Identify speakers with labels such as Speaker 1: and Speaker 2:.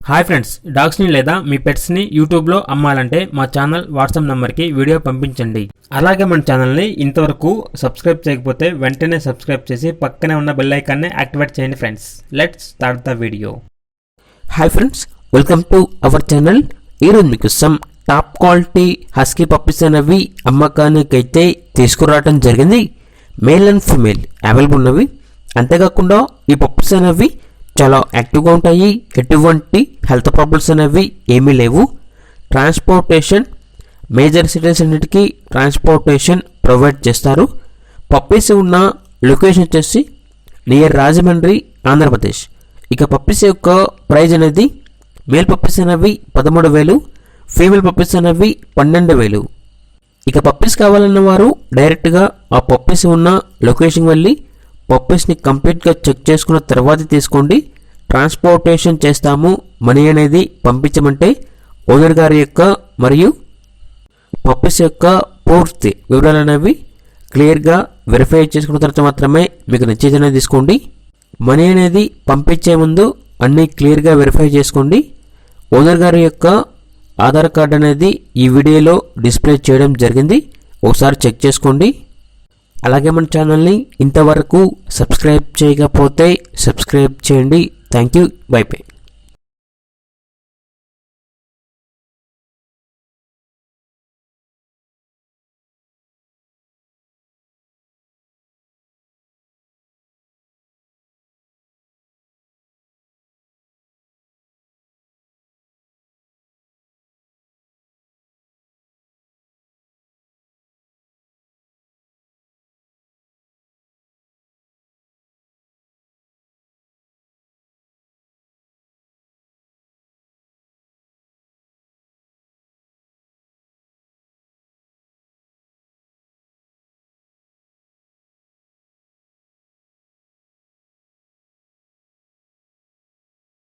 Speaker 1: Hi friends, డాగ్స్ని లేదా మీ పెట్స్ని యూట్యూబ్లో అమ్మాలంటే మా ఛానల్ వాట్సాప్ నెంబర్కి వీడియో పంపించండి. అలాగే మన ఛానల్ని ఇంతవరకు సబ్స్క్రైబ్ చేయకపోతే వెంటనే సబ్స్క్రైబ్ చేసి పక్కనే ఉన్న బెల్ ఐకాన్ని యాక్టివేట్ చేయండి friends. Let's start the video.
Speaker 2: Hi friends, welcome to our channel. ఈరోజు మీకు some top quality husky puppies అనేవి అమ్మకానికైతే తీసుకురావడం జరిగింది. మేల్ అండ్ ఫీమేల్ అవైలబుల్ ఉన్నవి. అంతేకాకుండా ఈ పప్పీస్ అనేవి చాలా యాక్టివ్గా ఉంటాయి. ఎటువంటి హెల్త్ ప్రాబ్లమ్స్ అనేవి ఏమీ లేవు. ట్రాన్స్పోర్టేషన్ మేజర్ సిటీస్ అన్నిటికీ ట్రాన్స్పోర్టేషన్ ప్రొవైడ్ చేస్తారు. పప్పీస్ ఉన్న లొకేషన్ వచ్చేసి నియర్ రాజమండ్రి, ఆంధ్రప్రదేశ్. ఇక పప్పీస్ యొక్క ప్రైజ్ అనేది మేల్ పప్పీస్ అనేవి 13,000, ఫీమేల్ పప్పీస్ అనేవి 12,000. ఇక పప్పీస్ కావాలన్న వారు డైరెక్ట్గా ఆ పప్పీస్ ఉన్న లొకేషన్ వెళ్ళి పప్పీస్ని కంప్లీట్గా చెక్ చేసుకున్న తర్వాత తీసుకోండి. ట్రాన్స్పోర్టేషన్ చేస్తాము, మనీ అనేది పంపించమంటే ఓనర్ గారి యొక్క మరియు పప్పీస్ యొక్క పూర్తి వివరాలు అనేవి క్లియర్గా వెరిఫై చేసుకున్న తర్వాత మాత్రమే మీకు నచ్చేదనే తీసుకోండి. మనీ అనేది పంపించే ముందు అన్నీ క్లియర్గా వెరిఫై చేసుకోండి. ఓనర్ గారి యొక్క ఆధార్ కార్డ్ అనేది ఈ వీడియోలో డిస్ప్లే చేయడం జరిగింది, ఒకసారి చెక్ చేసుకోండి. అలాగే మన ఛానల్ని ఇంతవరకు సబ్స్క్రైబ్ చేయకపోతే సబ్స్క్రైబ్ చేయండి. Thank you. By by.